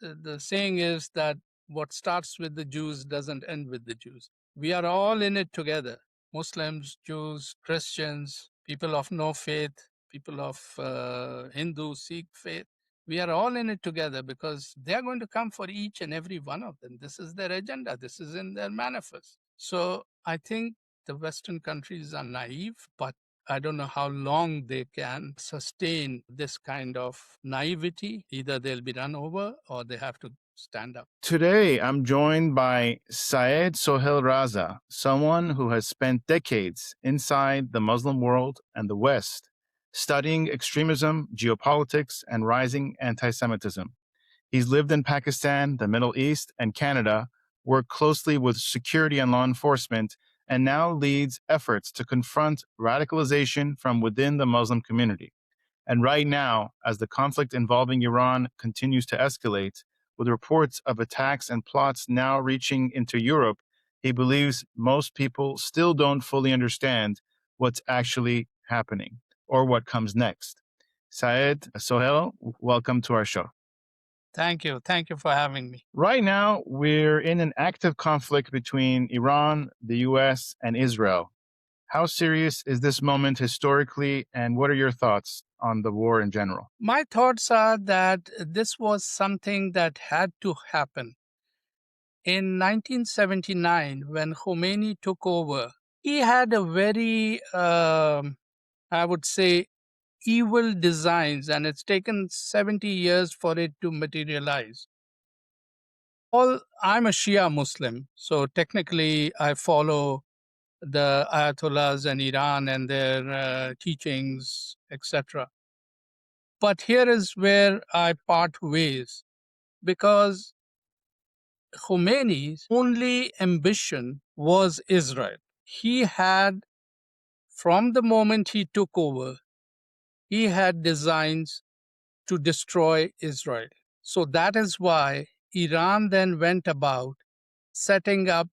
the saying is that what starts with the Jews doesn't end with the Jews. We are all in it together. Muslims, Jews, Christians, people of no faith, people of Hindu, Sikh faith. We are all in it together because they are going to come for each and every one of them. This is their agenda. This is in their manifest. So I think the Western countries are naive, but I don't know how long they can sustain this kind of naivety. Either they'll be run over or they have to stand up. Today, I'm joined by Syed Sohail Raza, someone who has spent decades inside the Muslim world and the West, studying extremism, geopolitics, and rising anti-Semitism. He's lived in Pakistan, the Middle East, and Canada, worked closely with security and law enforcement, and now leads efforts to confront radicalization from within the Muslim community. And right now, as the conflict involving Iran continues to escalate, with reports of attacks and plots now reaching into Europe, he believes most people still don't fully understand what's actually happening or what comes next. Syed Sohail, welcome to our show. Thank you. Thank you for having me. Right now, we're in an active conflict between Iran, the US, and Israel. How serious is this moment historically, and what are your thoughts on the war in general? My thoughts are that this was something that had to happen. In 1979, when Khomeini took over, he had a very, I would say, evil designs, and it's taken 70 years for it to materialize. I'm a Shia Muslim, so technically I follow the Ayatollahs in Iran and their teachings, etc. But here is where I part ways, because Khomeini's only ambition was Israel. He had, from the moment he took over, he had designs to destroy Israel. So that is why Iran then went about setting up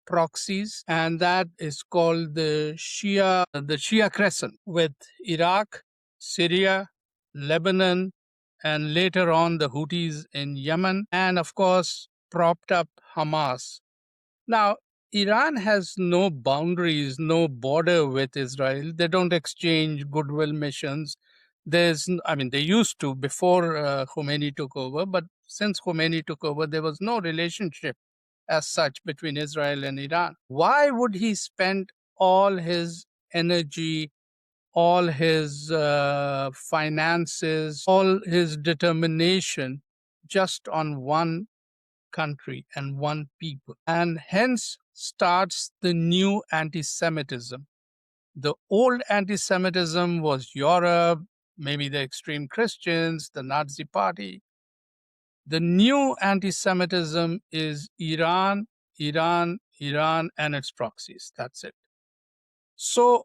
proxies, and that is called the Shia Crescent, with Iraq, Syria, Lebanon, and later on the Houthis in Yemen, and of course propped up Hamas. Now, Iran has no boundaries, no border with Israel. They don't exchange goodwill missions. They used to before Khomeini took over, but since Khomeini took over, there was no relationship as such between Israel and Iran. Why would he spend all his energy, all his finances, all his determination just on one country and one people? And hence starts the new anti-Semitism. The old anti-Semitism was Europe, maybe the extreme Christians, the Nazi party. The new anti-Semitism is Iran, Iran, Iran, and its proxies. That's it. So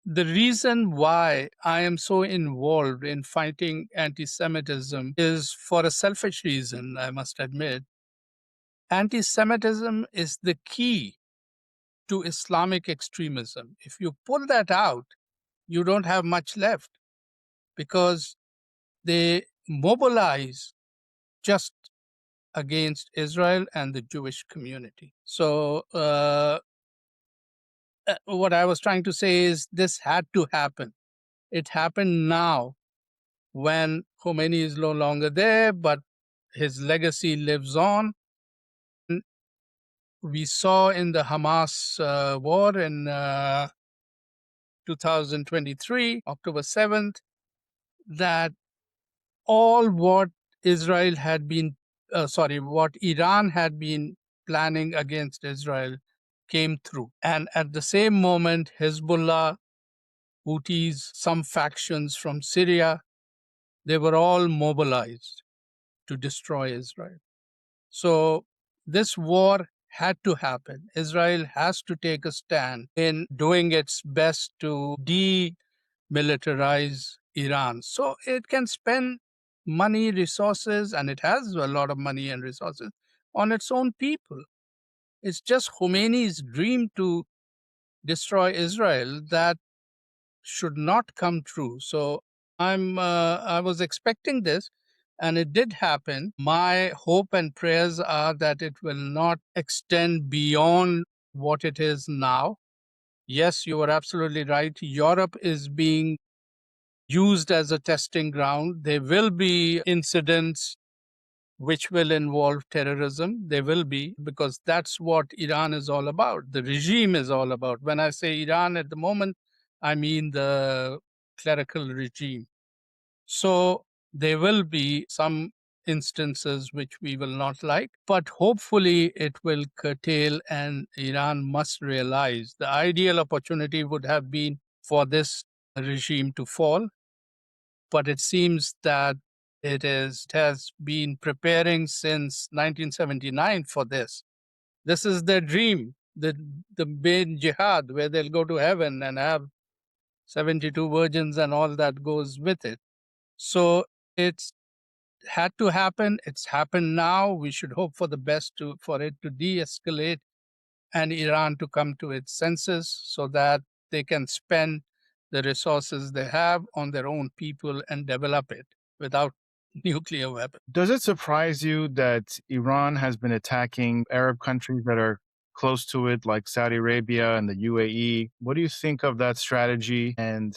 the reason why I am so involved in fighting anti-Semitism is for a selfish reason, I must admit. Anti-Semitism is the key to Islamic extremism. If you pull that out, you don't have much left, because they mobilize just against Israel and the Jewish community. So what I was trying to say is this had to happen. It happened now when Khomeini is no longer there, but his legacy lives on. We saw in the Hamas war in 2023, October 7th, that all what Israel had been, what Iran had been planning against Israel came through. And at the same moment, Hezbollah, Houthis, some factions from Syria, they were all mobilized to destroy Israel. So this war had to happen. Israel has to take a stand in doing its best to demilitarize Iran. So it can spend money, resources, and it has a lot of money and resources on its own people. It's just Khomeini's dream to destroy Israel that should not come true. So I was expecting this, And it did happen. My hope and prayers are that it will not extend beyond what it is now. Yes, you are absolutely right. Europe is being used as a testing ground. There will be incidents which will involve terrorism. There will be, because that's what Iran is all about. The regime is all about. When I say Iran at the moment, I mean the clerical regime. So there will be some instances which we will not like, but hopefully it will curtail, and Iran must realize the ideal opportunity would have been for this regime to fall. But it seems that it has been preparing since 1979 for this. This is their dream, the main jihad, where they'll go to heaven and have 72 virgins and all that goes with it. So it's had to happen. It's happened now. We should hope for the best for it to de-escalate and Iran to come to its senses so that they can spend the resources they have on their own people and develop it without nuclear weapons. Does it surprise you that Iran has been attacking Arab countries that are close to it, like Saudi Arabia and the UAE? What do you think of that strategy and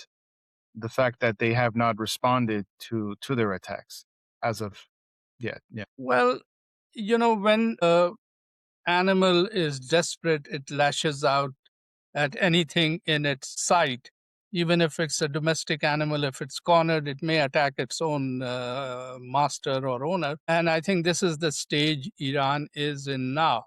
the fact that they have not responded to their attacks as of yet? Yeah. Well, when an animal is desperate, it lashes out at anything in its sight. Even if it's a domestic animal, if it's cornered, it may attack its own master or owner. And I think this is the stage Iran is in now.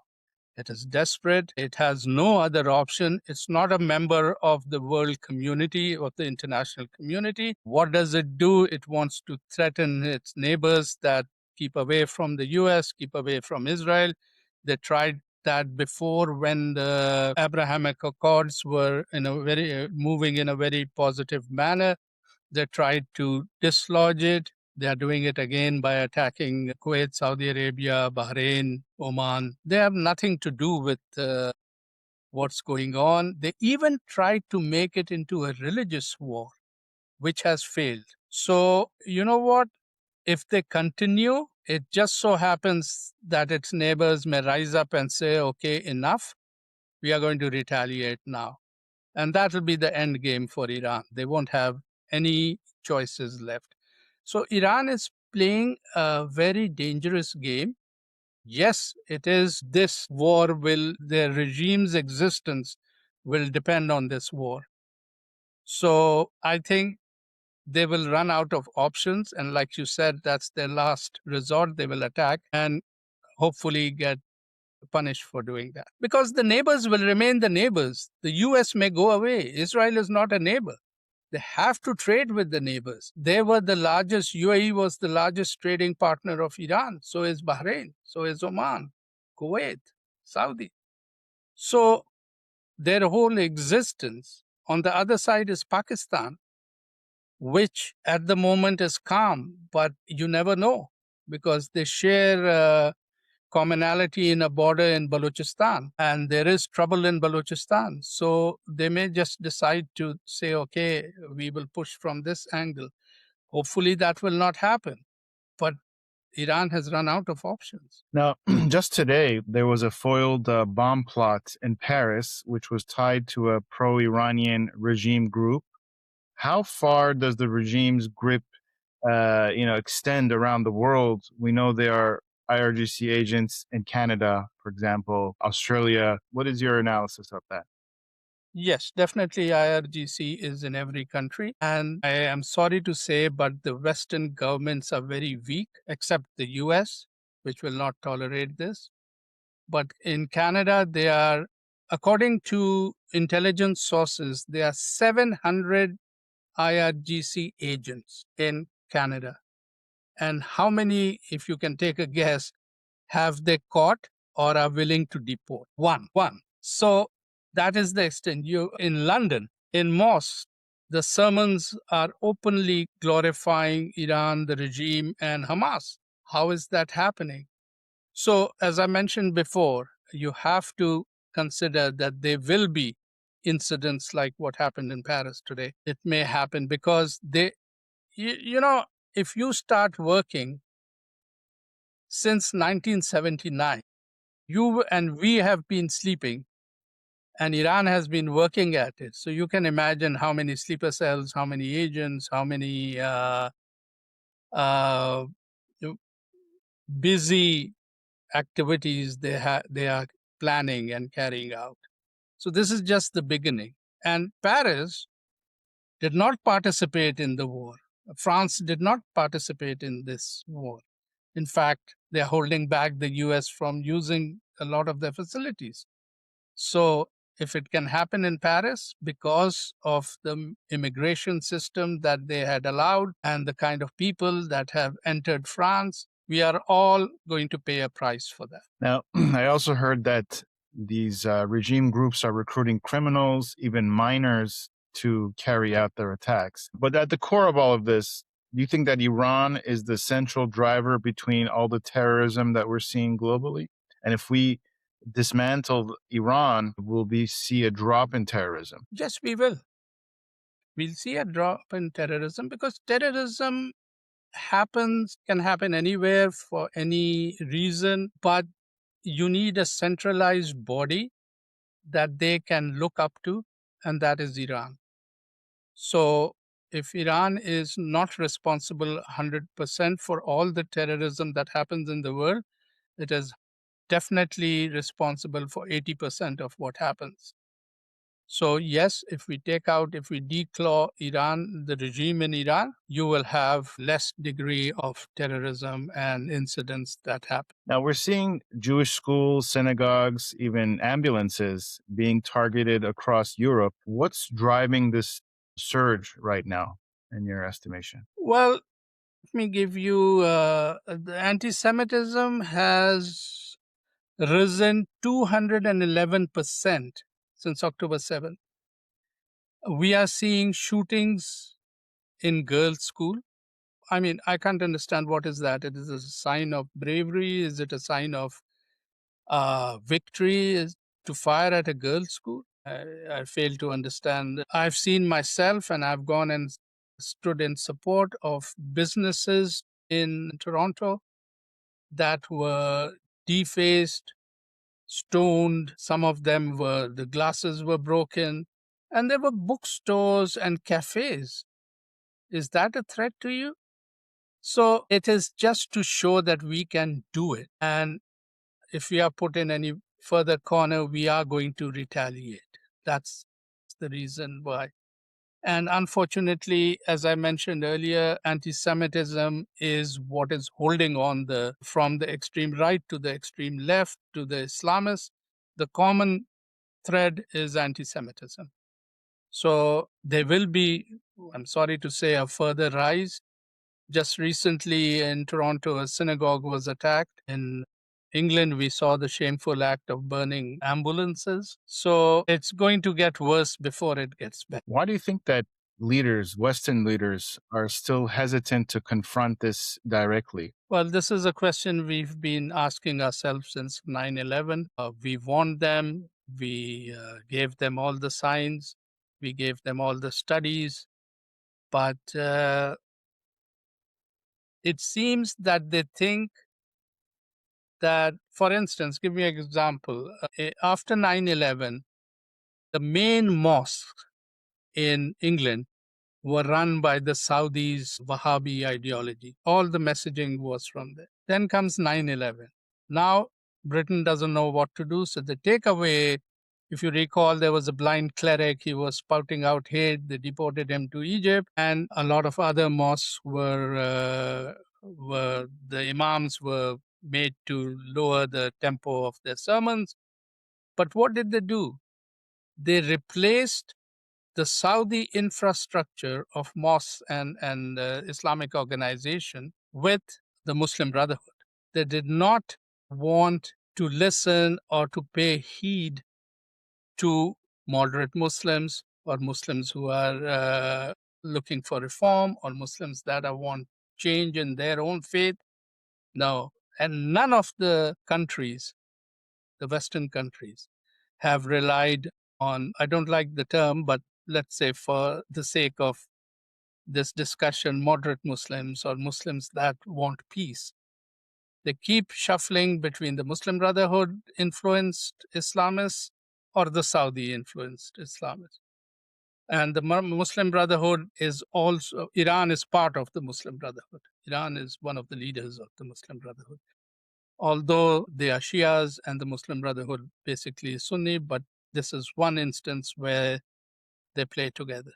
It is desperate. It has no other option. It's not a member of the world community or the international community. What does it do? It wants to threaten its neighbors that keep away from the US, keep away from Israel. They tried that before when the Abrahamic Accords were moving in a very positive manner. They tried to dislodge it. They are doing it again by attacking Kuwait, Saudi Arabia, Bahrain, Oman. They have nothing to do with what's going on. They even tried to make it into a religious war, which has failed. So, you know what? If they continue, it just so happens that its neighbors may rise up and say, okay, enough. We are going to retaliate now. And that will be the end game for Iran. They won't have any choices left. So Iran is playing a very dangerous game. Yes, it is. This war their regime's existence will depend on this war. So I think they will run out of options. And like you said, that's their last resort. They will attack and hopefully get punished for doing that. Because the neighbors will remain the neighbors. The US may go away. Israel is not a neighbor. They have to trade with the neighbors. They were the largest, UAE was the largest trading partner of Iran. So is Bahrain. So is Oman, Kuwait, Saudi. So their whole existence. On the other side is Pakistan, which at the moment is calm, but you never know because they share commonality in a border in Balochistan, and there is trouble in Balochistan. So they may just decide to say, okay, we will push from this angle. Hopefully that will not happen. But Iran has run out of options. Now, just today, there was a foiled bomb plot in Paris, which was tied to a pro-Iranian regime group. How far does the regime's grip, extend around the world? We know there are IRGC agents in Canada, for example, Australia. What is your analysis of that? Yes, definitely IRGC is in every country. And I am sorry to say, but the Western governments are very weak, except the US, which will not tolerate this. But in Canada, according to intelligence sources, there are 700 IRGC agents in Canada. And how many, if you can take a guess, have they caught or are willing to deport? One. So that is the extent. In London, in mosques, the sermons are openly glorifying Iran, the regime, and Hamas. How is that happening? So, as I mentioned before, you have to consider that there will be incidents like what happened in Paris today. It may happen because if you start working since 1979. You and we have been sleeping, and Iran has been working at it. So you can imagine how many sleeper cells, how many agents, how many uh, busy activities they are planning and carrying out. So this is just the beginning. And Paris did not participate in the war. France did not participate in this war. In fact, they're holding back the US from using a lot of their facilities. So if it can happen in Paris because of the immigration system that they had allowed and the kind of people that have entered France, we are all going to pay a price for that. Now, I also heard that these regime groups are recruiting criminals, even minors, to carry out their attacks. But at the core of all of this, do you think that Iran is the central driver between all the terrorism that we're seeing globally? And if we dismantle Iran, will we see a drop in terrorism? Yes, we will. We'll see a drop in terrorism because terrorism can happen anywhere for any reason, but you need a centralized body that they can look up to, and that is Iran. So if Iran is not responsible 100% for all the terrorism that happens in the world, it is definitely responsible for 80% of what happens. So yes, if we declaw Iran, the regime in Iran, you will have less degree of terrorism and incidents that happen. Now, we're seeing Jewish schools, synagogues, even ambulances being targeted across Europe. What's driving this surge right now, in your estimation? Well, let me give you the anti-Semitism has risen 211% since October 7th. We are seeing shootings in girls' school. I mean, I can't understand what is that. It is a sign of bravery. Is it a sign of victory to fire at a girls' school? I fail to understand. I've seen myself, and I've gone and stood in support of businesses in Toronto that were defaced, stoned. Some of them the glasses were broken, and there were bookstores and cafes. Is that a threat to you? So it is just to show that we can do it. And if we are put in any further corner, we are going to retaliate. That's the reason why. And unfortunately, as I mentioned earlier, anti-Semitism is what is holding on from the extreme right to the extreme left to the Islamists. The common thread is anti-Semitism. So there will be, I'm sorry to say, a further rise. Just recently in Toronto, a synagogue was attacked. In England, we saw the shameful act of burning ambulances. So it's going to get worse before it gets better. Why do you think that leaders, Western leaders, are still hesitant to confront this directly? Well, this is a question we've been asking ourselves since 9/11. We warned them, we gave them all the signs, we gave them all the studies, but it seems that they think that, for instance, give me an example. After 9/11, the main mosques in England were run by the Saudis' Wahhabi ideology. All the messaging was from there. Then comes 9/11. Now, Britain doesn't know what to do, so they take away. If you recall, there was a blind cleric. He was spouting out hate. They deported him to Egypt, and a lot of other mosques were the imams were made to lower the tempo of their sermons. But what did they do? They replaced the Saudi infrastructure of mosques and Islamic organization with the Muslim Brotherhood. They did not want to listen or to pay heed to moderate Muslims or Muslims who are looking for reform or Muslims that want change in their own faith. No. And none of the countries, the Western countries, have relied on, I don't like the term, but let's say for the sake of this discussion, moderate Muslims or Muslims that want peace. They keep shuffling between the Muslim Brotherhood influenced Islamists or the Saudi influenced Islamists. And the Muslim Brotherhood is also, Iran is part of the Muslim Brotherhood. Iran is one of the leaders of the Muslim Brotherhood. Although they are Shias and the Muslim Brotherhood basically is Sunni, but this is one instance where they play together.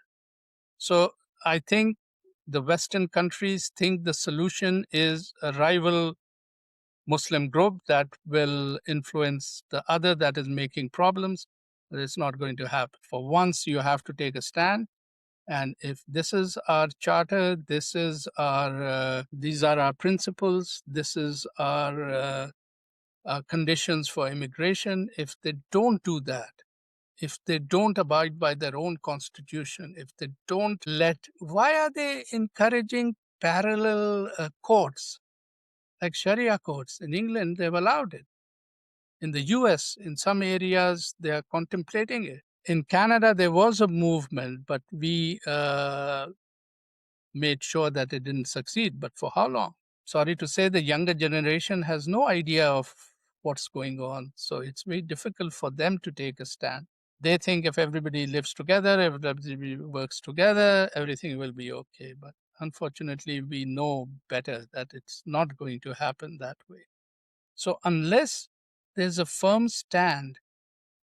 So I think the Western countries think the solution is a rival Muslim group that will influence the other that is making problems. But it's not going to happen. For once, you have to take a stand. And if this is our charter, these are our principles, this is our conditions for immigration. If they don't do that, if they don't abide by their own constitution, if they don't why are they encouraging parallel courts like Sharia courts? In England, they've allowed it. In the US, in some areas, they are contemplating it. In Canada, there was a movement, but we made sure that it didn't succeed. But for how long? Sorry to say, the younger generation has no idea of what's going on. So it's very difficult for them to take a stand. They think if everybody lives together, everybody works together, everything will be okay. But unfortunately, we know better that it's not going to happen that way. So unless there's a firm stand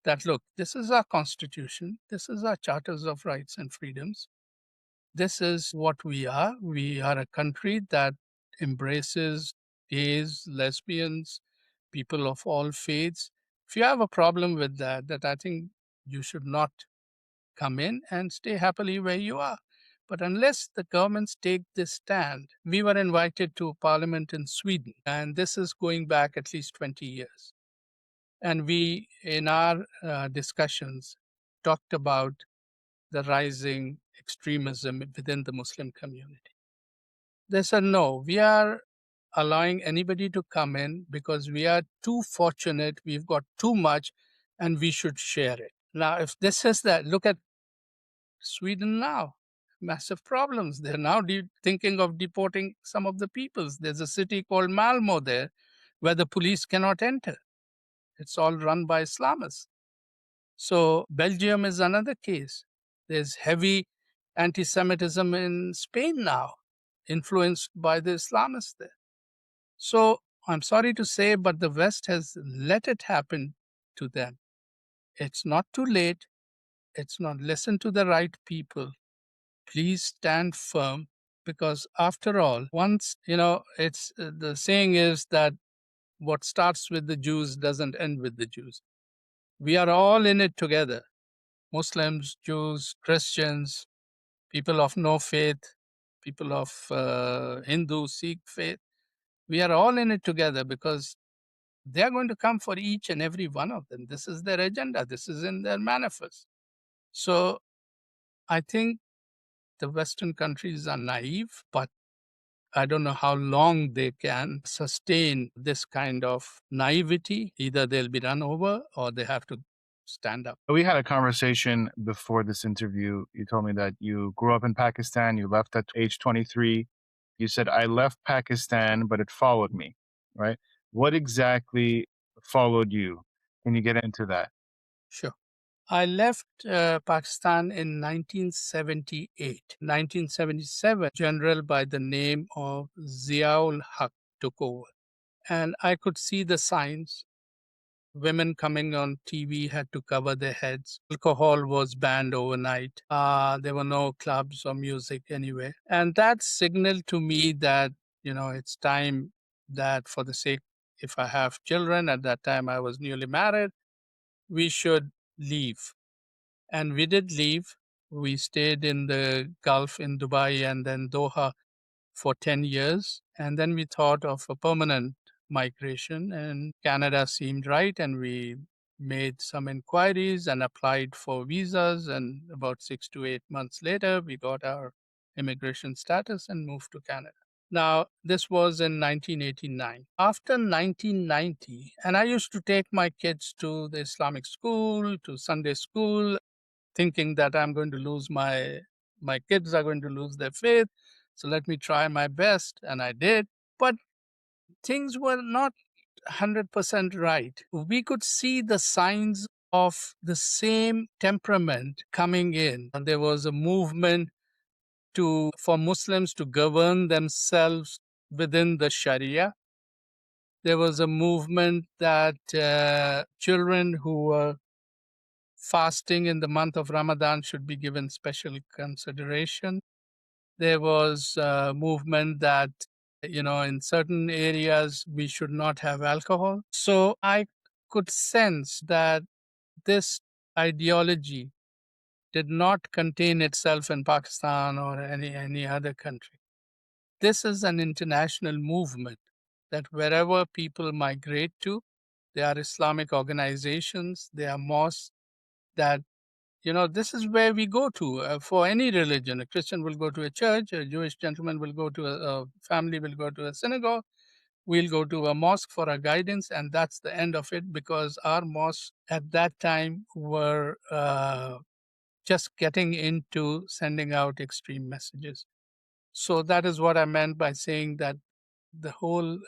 that, look, this is our constitution, this is our charters of rights and freedoms, this is what we are. We are a country that embraces gays, lesbians, people of all faiths. If you have a problem with that I think you should not come in and stay happily where you are. But unless the governments take this stand, we were invited to parliament in Sweden, and this is going back at least 20 years. And we, in our discussions, talked about the rising extremism within the Muslim community. They said, no, we are allowing anybody to come in because we are too fortunate, we've got too much, and we should share it. Now, if this is that, look at Sweden now. Massive problems. They're now thinking of deporting some of the peoples. There's a city called Malmo there where the police cannot enter. It's all run by Islamists. So Belgium is another case. There's heavy anti-Semitism in Spain now, influenced by the Islamists there. So I'm sorry to say, but the West has let it happen to them. It's not too late. It's not. Listen to the right people. Please stand firm, because after all, once, it's the saying is that what starts with the Jews doesn't end with the Jews. We are all in it together. Muslims, Jews, Christians, people of no faith, people of Hindu, Sikh faith. We are all in it together because they are going to come for each and every one of them. This is their agenda. This is in their manifest. So I think the Western countries are naive, but I don't know how long they can sustain this kind of naivety. Either they'll be run over or they have to stand up. We had a conversation before this interview. You told me that you grew up in Pakistan, you left at age 23. You said, I left Pakistan, but it followed me, right? What exactly followed you? Can you get into that? Sure. I left Pakistan in 1978. 1977, general by the name of Zia-ul-Haq took over. And I could see the signs. Women coming on TV had to cover their heads. Alcohol was banned overnight. There were no clubs or music anywhere. And that signaled to me that, it's time that for the sake, if I have children, at that time I was newly married, we should leave. And we did leave. We stayed in the Gulf in Dubai and then Doha for 10 years. And then we thought of a permanent migration, and Canada seemed right. And we made some inquiries and applied for visas. And about 6 to 8 months later, we got our immigration status and moved to Canada. Now, this was in 1989. After 1990, and I used to take my kids to the Islamic school, to Sunday school, thinking that I'm going to lose my kids are going to lose their faith. So let me try my best. And I did. But things were not 100% right. We could see the signs of the same temperament coming in. And there was a movement for Muslims to govern themselves within the Sharia. There was a movement that children who were fasting in the month of Ramadan should be given special consideration. There was a movement that, in certain areas we should not have alcohol. So I could sense that this ideology did not contain itself in Pakistan or any other country. This is an international movement that wherever people migrate to, there are Islamic organizations, there are mosques that, this is where we go to for any religion. A Christian will go to a church, a Jewish gentleman will go to a family will go to a synagogue, we'll go to a mosque for our guidance, and that's the end of it, because our mosques at that time were just getting into sending out extreme messages. So that is what I meant by saying that the whole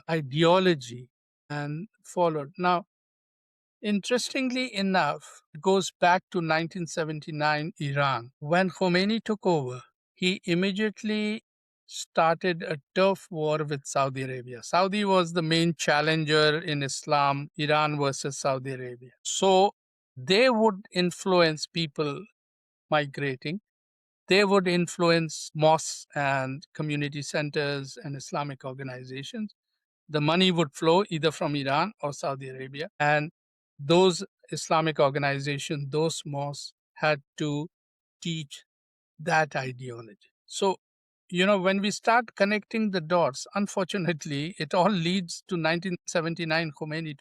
ideology and followed. Now, interestingly enough, it goes back to 1979 Iran. When Khomeini took over, he immediately started a turf war with Saudi Arabia. Saudi was the main challenger in Islam, Iran versus Saudi Arabia. So they would influence people migrating. They would influence mosques and community centers and Islamic organizations. The money would flow either from Iran or Saudi Arabia. And those Islamic organizations, those mosques had to teach that ideology. So, when we start connecting the dots, unfortunately, it all leads to 1979 Khomeini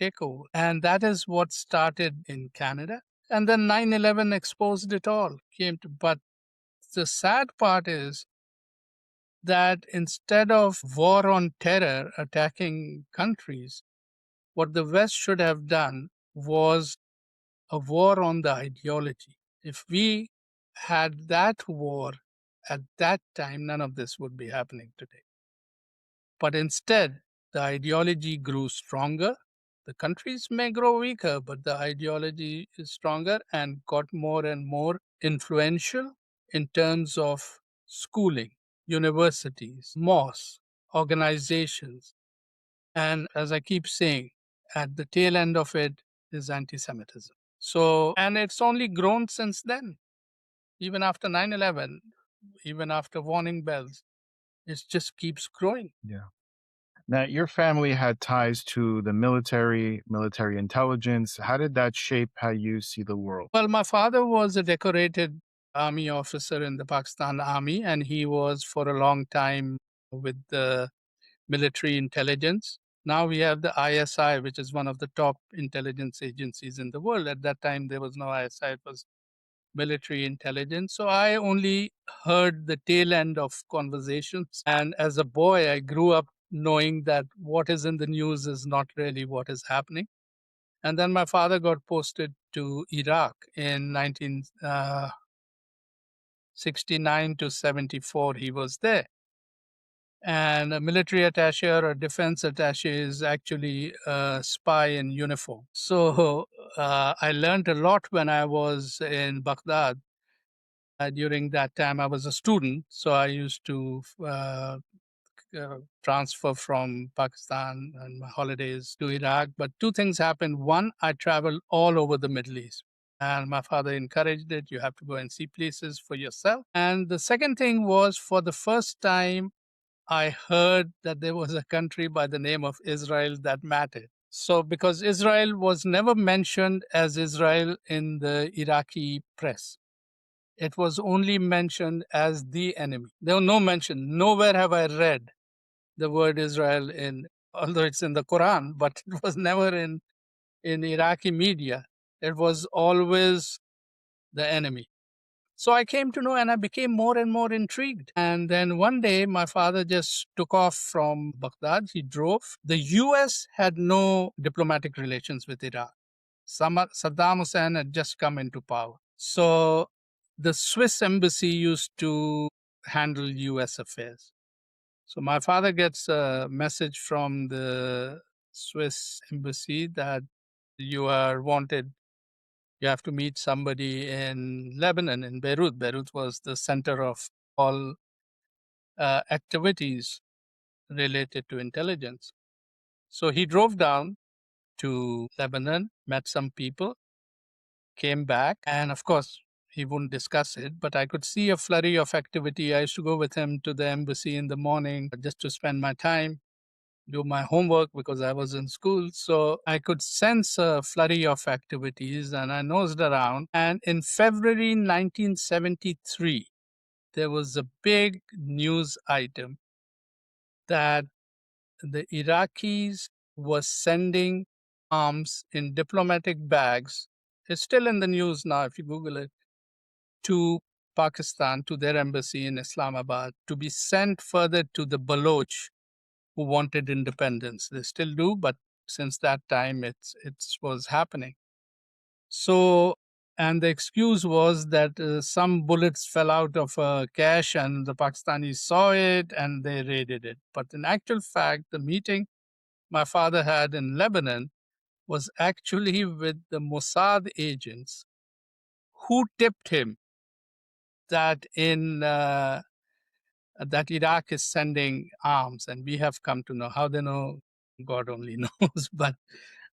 takeover. And that is what started in Canada. And then 9/11 exposed it all. But the sad part is that instead of war on terror attacking countries, what the West should have done was a war on the ideology. If we had that war at that time, none of this would be happening today. But instead, the ideology grew stronger. The countries may grow weaker, but the ideology is stronger and got more and more influential in terms of schooling, universities, mosques, organizations. And as I keep saying, at the tail end of it is anti Semitism. So, and it's only grown since then, even after 9/11, even after warning bells, it just keeps growing. Yeah. Now, your family had ties to the military intelligence. How did that shape how you see the world? Well, my father was a decorated army officer in the Pakistan Army, and he was for a long time with the military intelligence. Now we have the ISI, which is one of the top intelligence agencies in the world. At that time, there was no ISI, it was military intelligence. So I only heard the tail end of conversations. And as a boy, I grew up knowing that what is in the news is not really what is happening. And then my father got posted to Iraq in 1969 to 74. He was there. And a military attache or a defense attache is actually a spy in uniform. So I learned a lot when I was in Baghdad. During that time, I was a student, so I used to transfer from Pakistan and my holidays to Iraq. But two things happened. One, I traveled all over the Middle East. And my father encouraged it. You have to go and see places for yourself. And the second thing was, for the first time, I heard that there was a country by the name of Israel that mattered. So, because Israel was never mentioned as Israel in the Iraqi press, it was only mentioned as the enemy. There was no mention. Nowhere have I read the word Israel although it's in the Quran, but it was never in Iraqi media. It was always the enemy. So I came to know and I became more and more intrigued. And then one day, my father just took off from Baghdad. He drove. The US had no diplomatic relations with Iraq. Saddam Hussein had just come into power. So the Swiss embassy used to handle US affairs. So my father gets a message from the Swiss embassy that you are wanted. You have to meet somebody in Lebanon, in Beirut. Beirut was the center of all activities related to intelligence. So he drove down to Lebanon, met some people, came back, and of course, he wouldn't discuss it, but I could see a flurry of activity. I used to go with him to the embassy in the morning just to spend my time, do my homework because I was in school. So I could sense a flurry of activities and I nosed around. And in February 1973, there was a big news item that the Iraqis were sending arms in diplomatic bags. It's still in the news now if you Google it, to Pakistan, to their embassy in Islamabad, to be sent further to the Baloch who wanted independence. They still do, but since that time it was happening. So, and the excuse was that some bullets fell out of a cache and the Pakistanis saw it and they raided it. But in actual fact, the meeting my father had in Lebanon was actually with the Mossad agents who tipped him that in that Iraq is sending arms, and we have come to know how they know. God only knows, but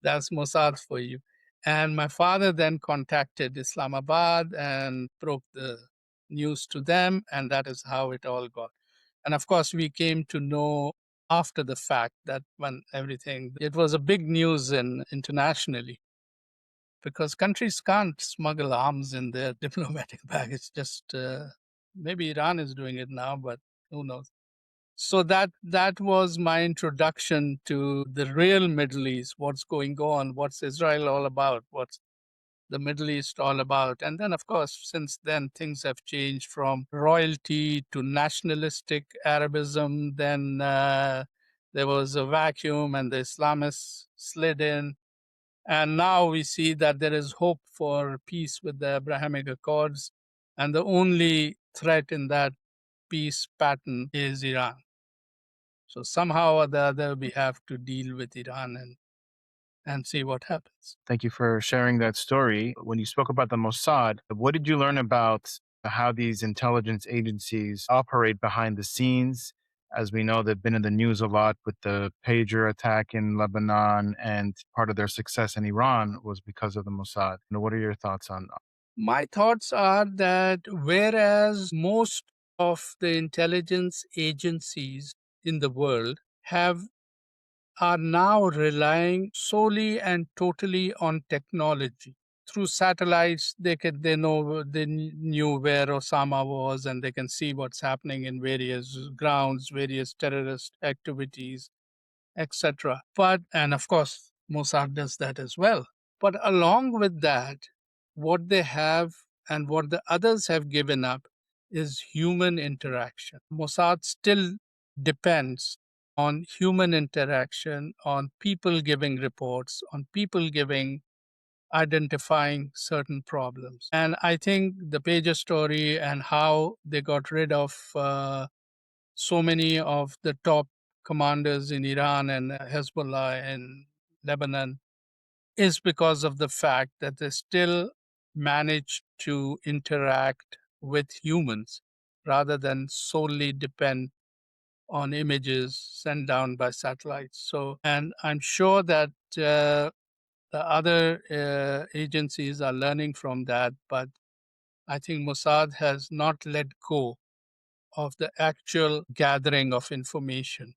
that's Mossad for you. And my father then contacted Islamabad and broke the news to them, and that is how it all got. And of course, we came to know after the fact that when everything, it was a big news internationally because countries can't smuggle arms in their diplomatic bag. It's just maybe Iran is doing it now, but who knows? So that was my introduction to the real Middle East. What's going on? What's Israel all about? What's the Middle East all about? And then, of course, since then things have changed from royalty to nationalistic Arabism. Then there was a vacuum, and the Islamists slid in. And now we see that there is hope for peace with the Abrahamic Accords. And the only threat in that peace pattern is Iran. So somehow or the other, we have to deal with Iran and see what happens. Thank you for sharing that story. When you spoke about the Mossad, what did you learn about how these intelligence agencies operate behind the scenes? As we know, they've been in the news a lot with the pager attack in Lebanon, and part of their success in Iran was because of the Mossad. What are your thoughts on that? My thoughts are that whereas most of the intelligence agencies in the world are now relying solely and totally on technology. Through satellites, they knew where Osama was, and they can see what's happening in various grounds, various terrorist activities, etc. And of course, Mossad does that as well. But along with that, what they have and what the others have given up is human interaction. Mossad still depends on human interaction, on people giving reports, on people identifying certain problems. And I think the pager story and how they got rid of so many of the top commanders in Iran and Hezbollah in Lebanon is because of the fact that they still manage to interact with humans rather than solely depend on images sent down by satellites. So, and I'm sure that the other agencies are learning from that, but I think Mossad has not let go of the actual gathering of information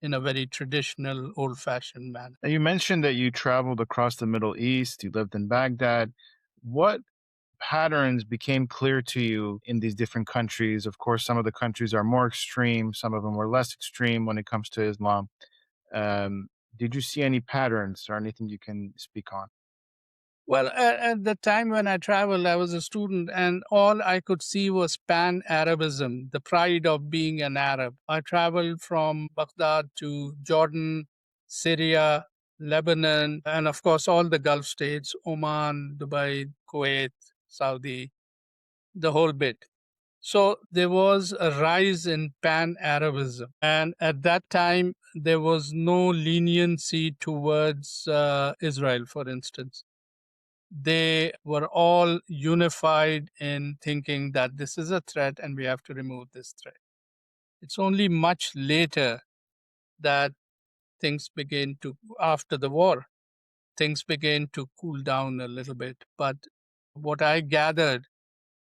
in a very traditional, old fashioned manner. Now, you mentioned that you traveled across the Middle East, you lived in Baghdad. What patterns became clear to you in these different countries? Of course, some of the countries are more extreme, some of them were less extreme when it comes to Islam. Um, did you see any patterns or anything you can speak on? Well, at the time when I traveled, I was a student, and all I could see was Pan-Arabism, the pride of being an Arab. I traveled from Baghdad to Jordan, Syria, Lebanon, and of course, all the Gulf states, Oman, Dubai, Kuwait, Saudi, the whole bit. So there was a rise in Pan-Arabism. And at that time, there was no leniency towards Israel, for instance. They were all unified in thinking that this is a threat and we have to remove this threat. It's only much later that things began to, after the war, things began to cool down a little bit. But what I gathered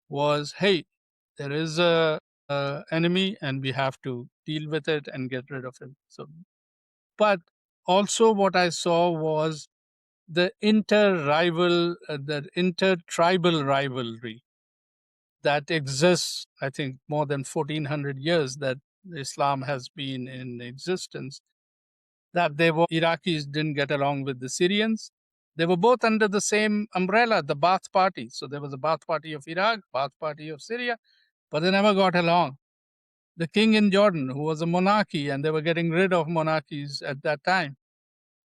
was, hey, there is a enemy and we have to deal with it and get rid of it. So, but also what I saw was the inter-tribal rivalry that exists, I think, more than 1400 years that Islam has been in existence, that they were Iraqis didn't get along with the Syrians. They were both under the same umbrella, the Ba'ath Party. So there was a Ba'ath Party of Iraq, Ba'ath Party of Syria, but they never got along. The king in Jordan, who was a monarchy, and they were getting rid of monarchies at that time,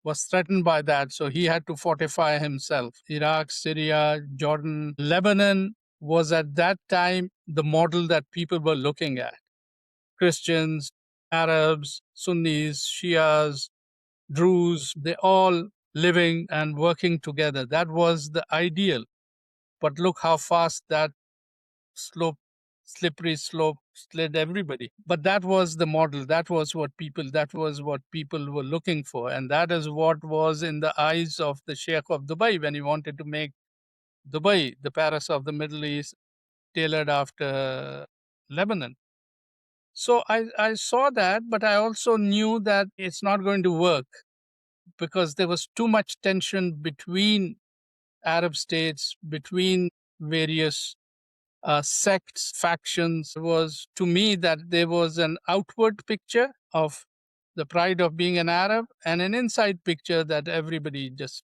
was threatened by that. So he had to fortify himself. Iraq, Syria, Jordan, Lebanon was at that time the model that people were looking at. Christians, Arabs, Sunnis, Shias, Druze, they all living and working together. That was the ideal. But look how fast that slippery slope slid everybody. But that was the model. That was what people were looking for. And that is what was in the eyes of the Sheikh of Dubai when he wanted to make Dubai the Paris of the Middle East, tailored after Lebanon. So I saw that, but I also knew that it's not going to work because there was too much tension between Arab states, between various sects, factions. It was to me that there was an outward picture of the pride of being an Arab and an inside picture that everybody just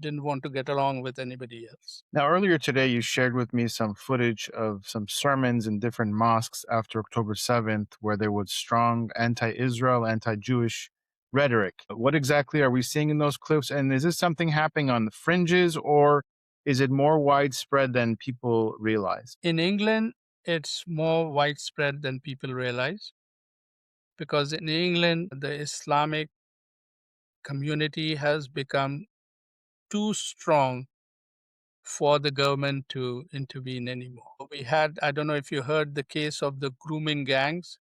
didn't want to get along with anybody else. Now, earlier today, you shared with me some footage of some sermons in different mosques after October 7th, where there was strong anti Israel, anti Jewish rhetoric. What exactly are we seeing in those clips? And is this something happening on the fringes, or is it more widespread than people realize? In England, it's more widespread than people realize because in England, the Islamic community has become too strong for the government to intervene anymore. We had, I don't know if you heard the case of the grooming gangs,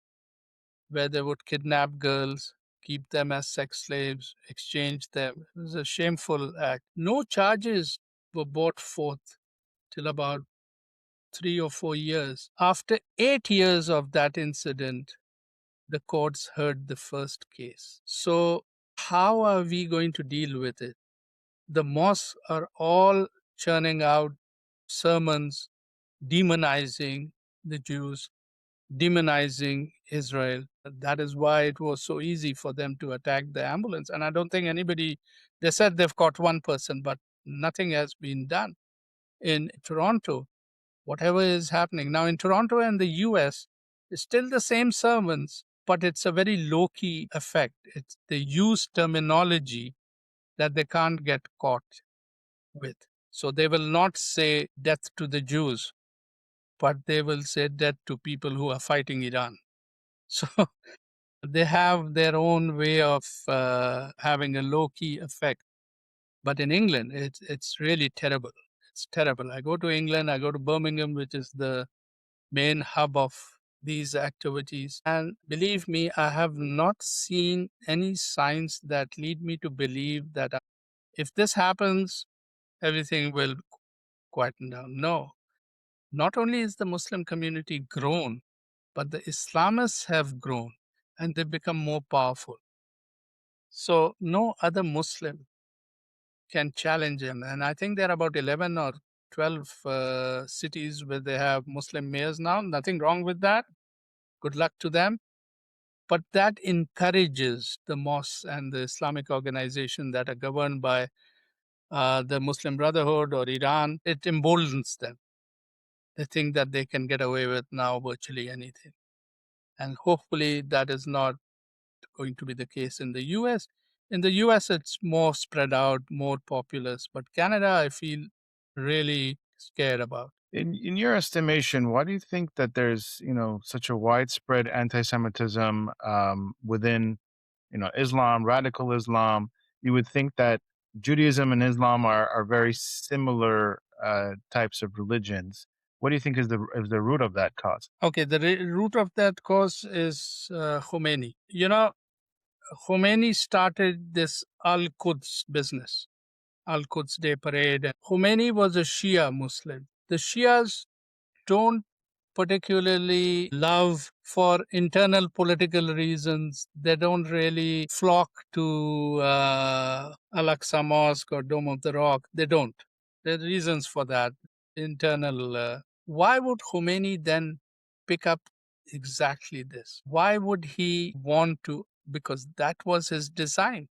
where they would kidnap girls, keep them as sex slaves, exchange them. It was a shameful act. No charges were brought forth till about 3 or 4 years. After 8 years of that incident, the courts heard the first case. So, how are we going to deal with it? The mosques are all churning out sermons demonizing the Jews, demonizing Israel. That is why it was so easy for them to attack the ambulance. And I don't think anybody, they said they've caught one person, but nothing has been done. In Toronto, whatever is happening now in Toronto and the US, it's still the same sermons, but it's a very low key effect. They use terminology that they can't get caught with. So they will not say death to the Jews, but they will say death to people who are fighting Iran. So they have their own way of having a low key effect. But in England, it's really terrible. It's terrible. I go to England, I go to Birmingham, which is the main hub of these activities. And believe me, I have not seen any signs that lead me to believe that if this happens, everything will quieten down. No. Not only is the Muslim community grown, but the Islamists have grown and they've become more powerful. So no other Muslim can challenge him. And I think there are about 11 or 12 cities where they have Muslim mayors now. Nothing wrong with that. Good luck to them. But that encourages the mosques and the Islamic organization that are governed by the Muslim Brotherhood or Iran. It emboldens them. They think that they can get away with now virtually anything. And hopefully that is not going to be the case in the US. In the US, it's more spread out, more populous. But Canada, I feel, really scared about. In your estimation, why do you think that there's such a widespread anti-Semitism within Islam, radical Islam? You would think that Judaism and Islam are very similar types of religions. What do you think is the root of that cause? Okay, the root of that cause is Khomeini. Khomeini started this Al-Quds business, Al-Quds Day Parade. Khomeini was a Shia Muslim. The Shias don't particularly love for internal political reasons. They don't really flock to Al-Aqsa Mosque or Dome of the Rock. They don't. There are reasons for that. Internal. Why would Khomeini then pick up exactly this? Why would he want to? Because that was his design.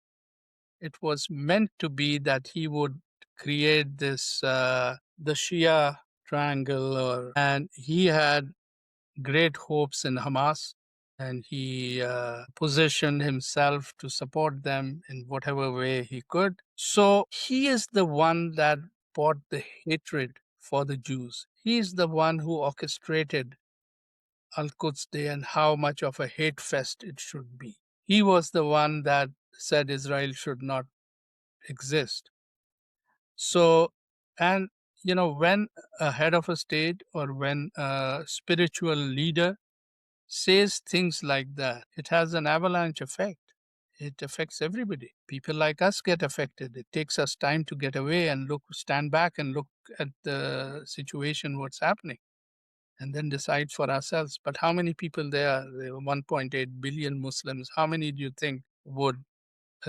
It was meant to be that he would create this the Shia triangle, and he had great hopes in Hamas, and he positioned himself to support them in whatever way he could. So he is the one that brought the hatred for the Jews. He is the one who orchestrated Al-Quds Day and how much of a hate fest it should be. He was the one that said Israel should not exist. So, and when a head of a state or when a spiritual leader says things like that, it has an avalanche effect. It affects everybody. People like us get affected. It takes us time to get away and stand back and look at the situation, what's happening, and then decide for ourselves. But how many people there are? There are 1.8 billion Muslims. How many do you think would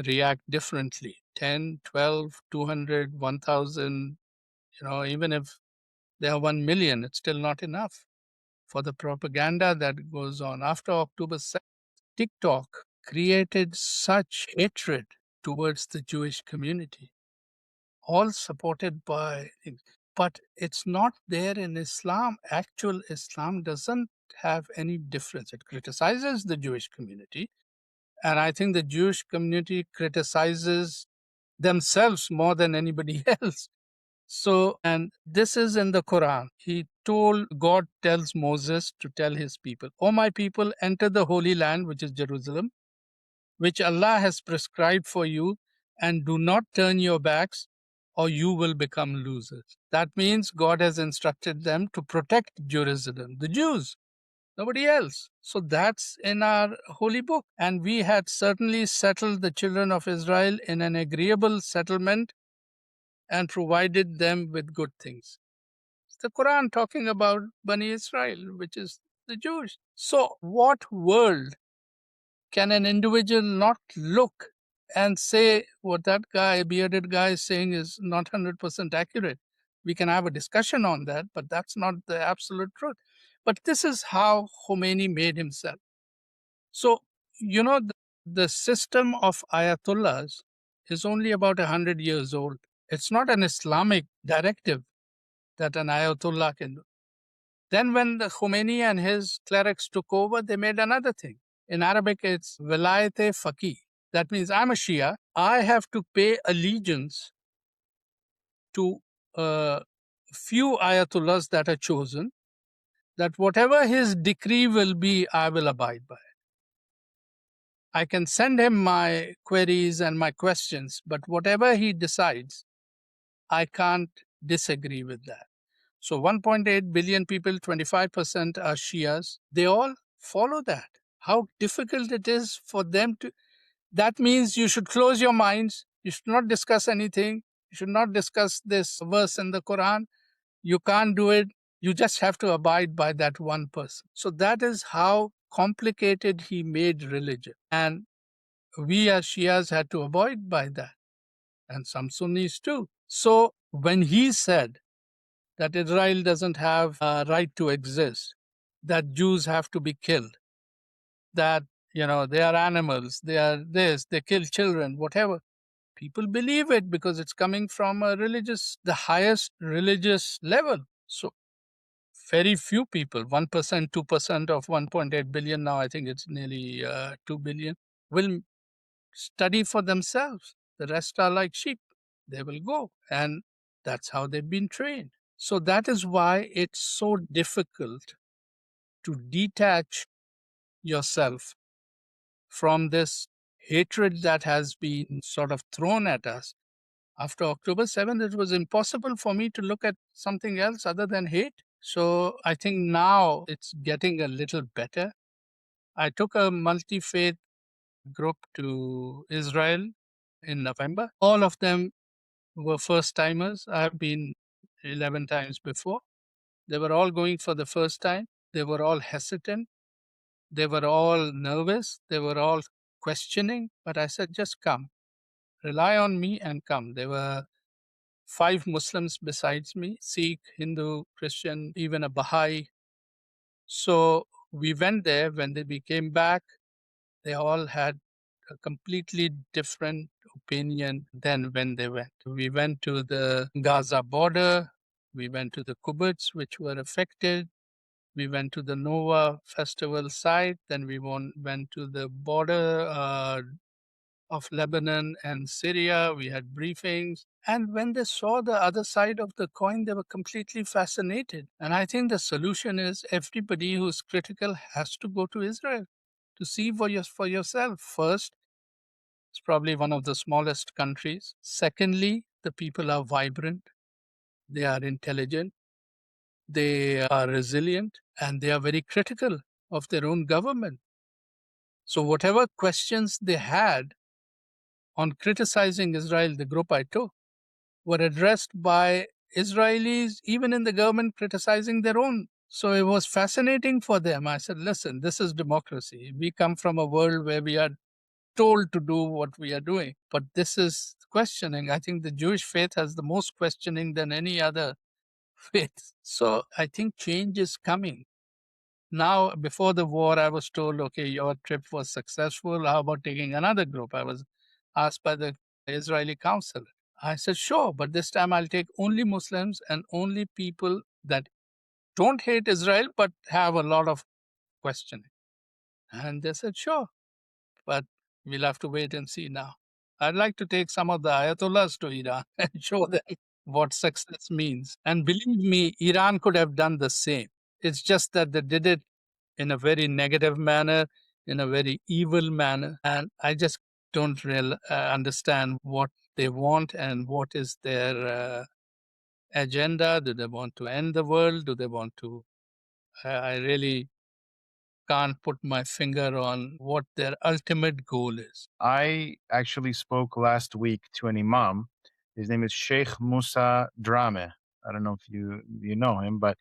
react differently? 10, 12, 200, 1,000? Even if there are 1 million, it's still not enough for the propaganda that goes on. After October 7th, TikTok created such hatred towards the Jewish community, all supported by, but it's not there in Islam. Actual Islam doesn't have any difference. It criticizes the Jewish community, and I think the Jewish community criticizes themselves more than anybody else. So, and this is in the Quran. God tells Moses to tell his people, "O my people, enter the Holy Land, which is Jerusalem, which Allah has prescribed for you, and do not turn your backs, or you will become losers." That means God has instructed them to protect Jerusalem, the Jews, nobody else. So that's in our holy book. And we had certainly settled the children of Israel in an agreeable settlement and provided them with good things. It's the Quran talking about Bani Israel, which is the Jews. So, what world can an individual not look and say what that guy, bearded guy, is saying is not 100% accurate? We can have a discussion on that, but that's not the absolute truth. But this is how Khomeini made himself. So, the system of Ayatollahs is only about 100 years old. It's not an Islamic directive that an Ayatollah can do. Then when the Khomeini and his clerics took over, they made another thing. In Arabic, it's Velayat-e Faqih. That means I'm a Shia. I have to pay allegiance to a few Ayatollahs that are chosen, that whatever his decree will be, I will abide by. I can send him my queries and my questions, but whatever he decides, I can't disagree with that. So 1.8 billion people, 25% are Shias. They all follow that. How difficult it is for them to. That means you should close your minds. You should not discuss anything. You should not discuss this verse in the Quran. You can't do it. You just have to abide by that one person. So that is how complicated he made religion. And we as Shias had to abide by that. And some Sunnis too. So when he said that Israel doesn't have a right to exist, that Jews have to be killed, that, they are animals, they are this, they kill children, whatever. People believe it because it's coming from the highest religious level. So very few people, 1%, 2% of 1.8 billion, now I think it's nearly 2 billion, will study for themselves. The rest are like sheep. They will go. And that's how they've been trained. So that is why it's so difficult to detach yourself from this hatred that has been sort of thrown at us. After October 7th, it was impossible for me to look at something else other than hate. So I think now it's getting a little better. I took a multi faith group to Israel in November. All of them were first timers. I've been 11 times before. They were all going for the first time. They were all hesitant. They were all nervous. They were all questioning. But I said, just come. Rely on me and come. There were 5 Muslims besides me, Sikh, Hindu, Christian, even a Baha'i. So we went there. When we came back, they all had a completely different opinion than when they went. We went to the Gaza border. We went to the kibbutz, which were affected. We went to the Nova festival site. Then we went to the border of Lebanon and Syria. We had briefings. And when they saw the other side of the coin, they were completely fascinated. And I think the solution is everybody who's critical has to go to Israel to see for yourself. First, it's probably one of the smallest countries. Secondly, the people are vibrant, they are intelligent, they are resilient, and they are very critical of their own government. So, whatever questions they had on criticizing Israel, the group I took, were addressed by Israelis, even in the government, criticizing their own. So it was fascinating for them. I said, listen, this is democracy. We come from a world where we are told to do what we are doing. But this is questioning. I think the Jewish faith has the most questioning than any other faith. So I think change is coming. Now, before the war, I was told, okay, your trip was successful. How about taking another group? I was asked by the Israeli council. I said, sure, but this time I'll take only Muslims and only people that don't hate Israel but have a lot of questioning. And they said, sure, but we'll have to wait and see now. I'd like to take some of the Ayatollahs to Iran and show them what success means. And believe me, Iran could have done the same. It's just that they did it in a very negative manner, in a very evil manner. And I just don't understand what they want and what is their agenda. Do they want to end the world? Do they want to? I really can't put my finger on what their ultimate goal is. I actually spoke last week to an imam. His name is Sheikh Musa Drame. I don't know if you know him, but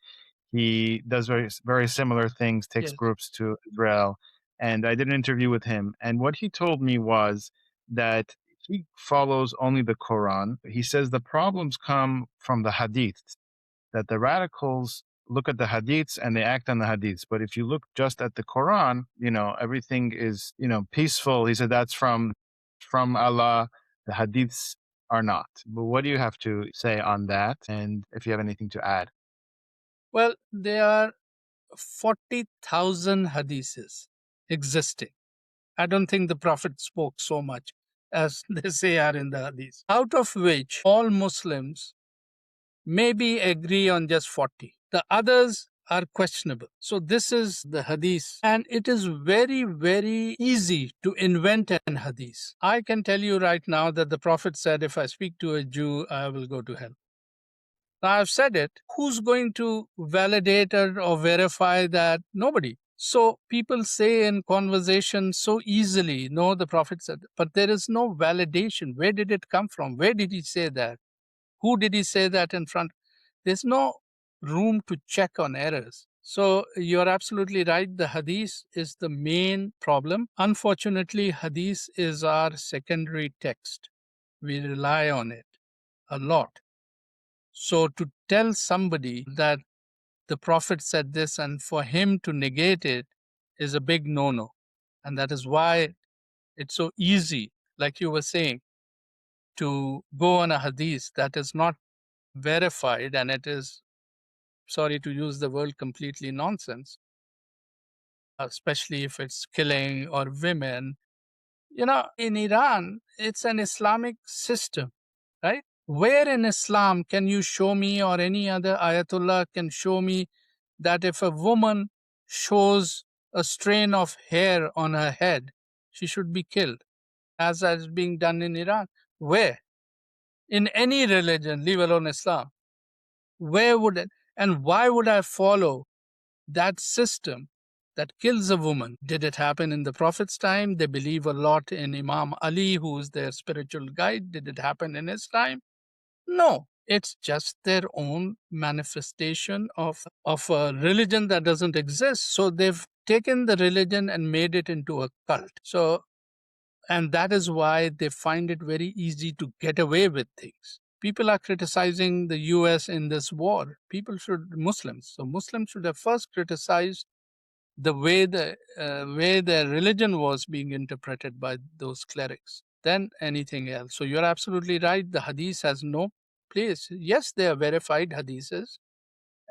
he does very similar things, takes Yes. groups to Israel. And I did an interview with him. And what he told me was that he follows only the Quran. He says the problems come from the Hadiths, that the radicals look at the Hadiths and they act on the Hadiths. But if you look just at the Quran, everything is, peaceful. He said that's from Allah. The Hadiths are not. But what do you have to say on that? And if you have anything to add? Well, there are 40,000 hadiths existing. I don't think the Prophet spoke so much as they say are in the hadiths, out of which all Muslims maybe agree on just 40. The others are questionable. So this is the hadith. And it is very, very easy to invent an hadith. I can tell you right now that the Prophet said, if I speak to a Jew, I will go to hell. Now I've said it. Who's going to validate or verify that? Nobody. So people say in conversation so easily, no, the Prophet said, but there is no validation. Where did it come from? Where did he say that? Who did he say that in front? There's no room to check on errors. So you're absolutely right. The hadith is the main problem. Unfortunately, hadith is our secondary text. We rely on it a lot. So to tell somebody that the Prophet said this and for him to negate it is a big no-no. And that is why it's so easy, like you were saying, to go on a hadith that is not verified and it is, sorry to use the word, completely nonsense, especially if it's killing or women. In Iran, it's an Islamic system, right? Where in Islam can you show me, or any other Ayatollah can show me, that if a woman shows a strain of hair on her head, she should be killed, as is being done in Iran? Where? In any religion, leave alone Islam. Where would it, and why would I follow that system that kills a woman? Did it happen in the Prophet's time? They believe a lot in Imam Ali, who is their spiritual guide. Did it happen in his time? No. It's just their own manifestation of a religion that doesn't exist. So they've taken the religion and made it into a cult. So, and that is why they find it very easy to get away with things. People are criticizing the US in this war. Muslims. So Muslims should have first criticized the way their religion was being interpreted by those clerics, then anything else. So you're absolutely right. The Hadith has no place. Yes, they are verified Hadiths,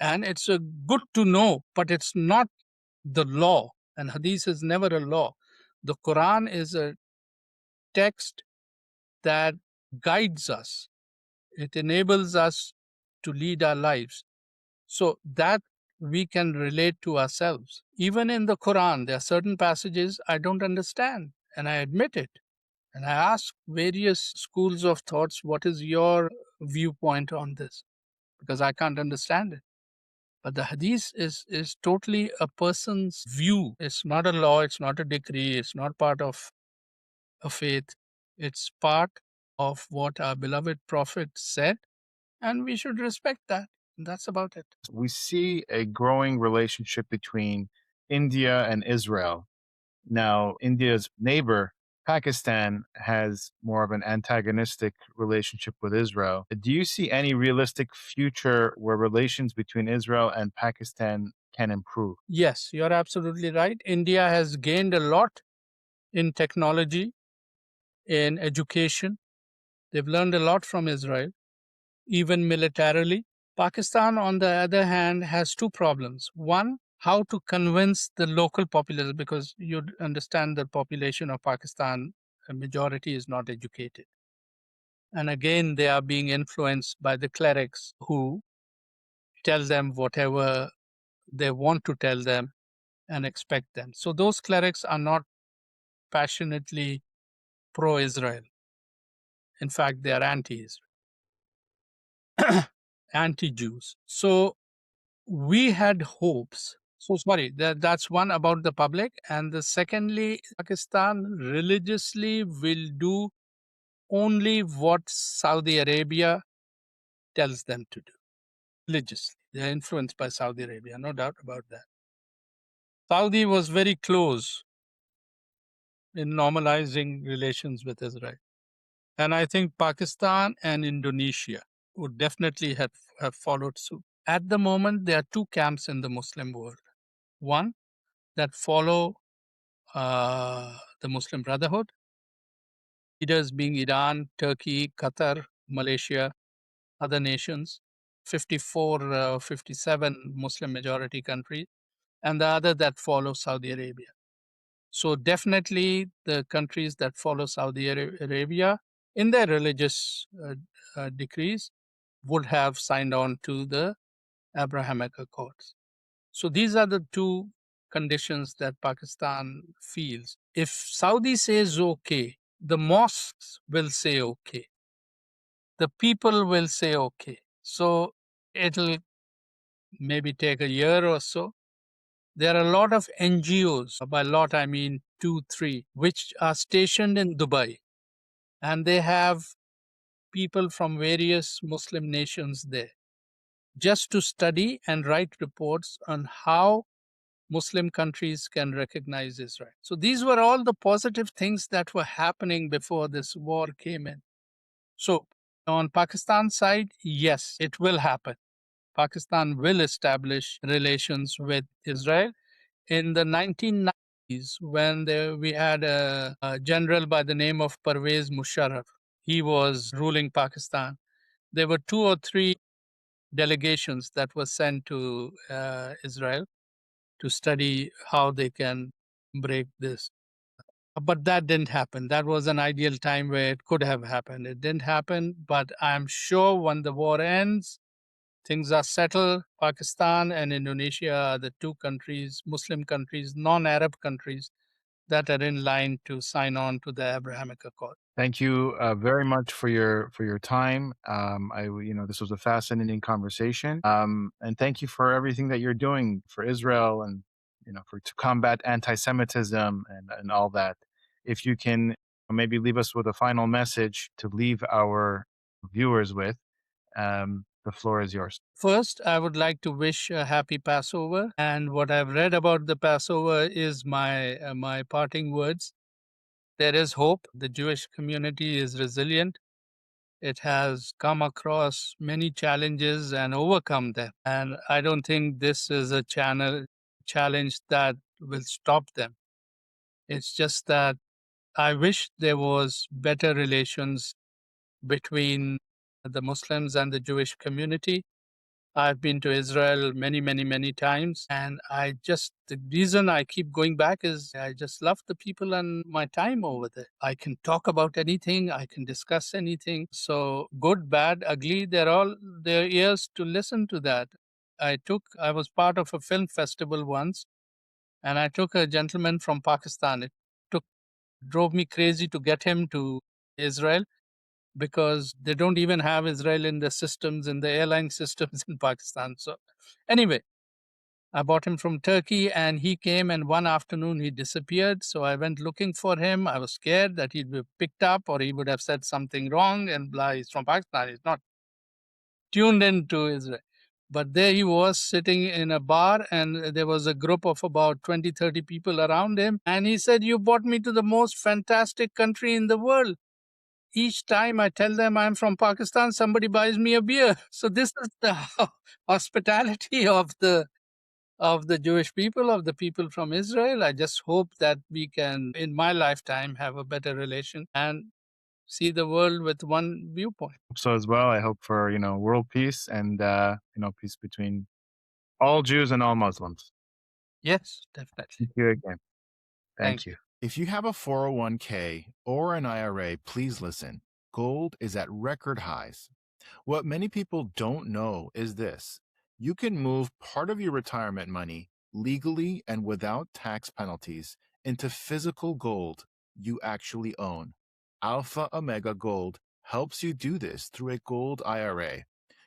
and it's a good to know, but it's not the law. And Hadith is never a law. The Quran is a text that guides us. It enables us to lead our lives. So that we can relate to ourselves. Even in the Quran, there are certain passages I don't understand, and I admit it. And I ask various schools of thoughts, what is your viewpoint on this? Because I can't understand it. But the hadith is totally a person's view. It's not a law, it's not a decree, it's not part of a faith. It's part of what our beloved Prophet said, and we should respect that. And that's about it. We see a growing relationship between India and Israel. Now, India's neighbor, Pakistan, has more of an antagonistic relationship with Israel. Do you see any realistic future where relations between Israel and Pakistan can improve? Yes, you're absolutely right. India has gained a lot in technology, in education. They've learned a lot from Israel, even militarily. Pakistan, on the other hand, has two problems. One, how to convince the local population, because you understand the population of Pakistan, a majority is not educated. And again, they are being influenced by the clerics who tell them whatever they want to tell them and expect them. So those clerics are not passionately pro-Israel. In fact, they are anti-Israel, anti-Jews. So we had hopes. So sorry, that's one about the public. And the secondly, Pakistan religiously will do only what Saudi Arabia tells them to do. Religiously. They're influenced by Saudi Arabia, no doubt about that. Saudi was very close in normalizing relations with Israel. And I think Pakistan and Indonesia would definitely have followed suit. At the moment, there are two camps in the Muslim world. One, that follow the Muslim Brotherhood, leaders being Iran, Turkey, Qatar, Malaysia, other nations, 54, 57 Muslim majority countries, and the other that follow Saudi Arabia. So definitely the countries that follow Saudi Arabia in their religious decrees would have signed on to the Abrahamic Accords. So these are the two conditions that Pakistan feels. If Saudi says okay, the mosques will say okay. The people will say okay. So it'll maybe take a year or so. There are a lot of NGOs, by lot I mean 2, 3, which are stationed in Dubai, and they have people from various Muslim nations there just to study and write reports on how Muslim countries can recognize Israel. So these were all the positive things that were happening before this war came in. So on Pakistan's side, yes, it will happen. Pakistan will establish relations with Israel. In the 1990s, when we had a general by the name of Pervez Musharraf, he was ruling Pakistan. There were 2 or 3 delegations that were sent to Israel to study how they can break this But that didn't happen. That was an ideal time where it could have happened. It didn't happen, but I'm sure when the war ends, things are settled. Pakistan and Indonesia are the two countries, Muslim countries, non-Arab countries, that are in line to sign on to the Abrahamic Accord. Thank you very much for your time. This was a fascinating conversation, and thank you for everything that you're doing for Israel and for to combat anti-Semitism and all that. If you can maybe leave us with a final message to leave our viewers with, the floor is yours. First, I would like to wish a happy Passover. And what I've read about the Passover is my parting words. There is hope. The Jewish community is resilient. It has come across many challenges and overcome them. And I don't think this is a challenge that will stop them. It's just that I wish there was better relations between the Muslims and the Jewish community. I've been to Israel many, many, many times. And the reason I keep going back is I just love the people and my time over there. I can talk about anything, I can discuss anything. So, good, bad, ugly, they're all their ears to listen to that. I was part of a film festival once, and I took a gentleman from Pakistan. Took, drove me crazy to get him to Israel because they don't even have Israel in the systems, in the airline systems in Pakistan. So, anyway, I bought him from Turkey and he came, and one afternoon he disappeared. So I went looking for him. I was scared that he'd be picked up or he would have said something wrong and blah. He's from Pakistan. He's not tuned into Israel. But there he was sitting in a bar, and there was a group of about 20, 30 people around him. And he said, "You brought me to the most fantastic country in the world. Each time I tell them I'm from Pakistan, somebody buys me a beer." So this is the hospitality of the Jewish people, of the people from Israel. I just hope that we can, in my lifetime, have a better relation and see the world with one viewpoint. So as well, I hope for world peace and peace between all Jews and all Muslims. Yes, definitely. Thank you again. Thank Thank you. If you have a 401k or an IRA, please listen. Gold is at record highs. What many people don't know is this: you can move part of your retirement money legally and without tax penalties into physical gold you actually own. Alpha Omega Gold helps you do this through a gold IRA.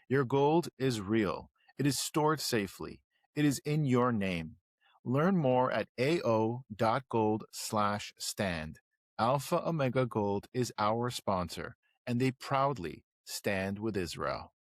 Your gold is real. It is stored safely. It is in your name. Learn more at ao.gold/stand. Alpha Omega Gold is our sponsor, and they proudly stand with Israel.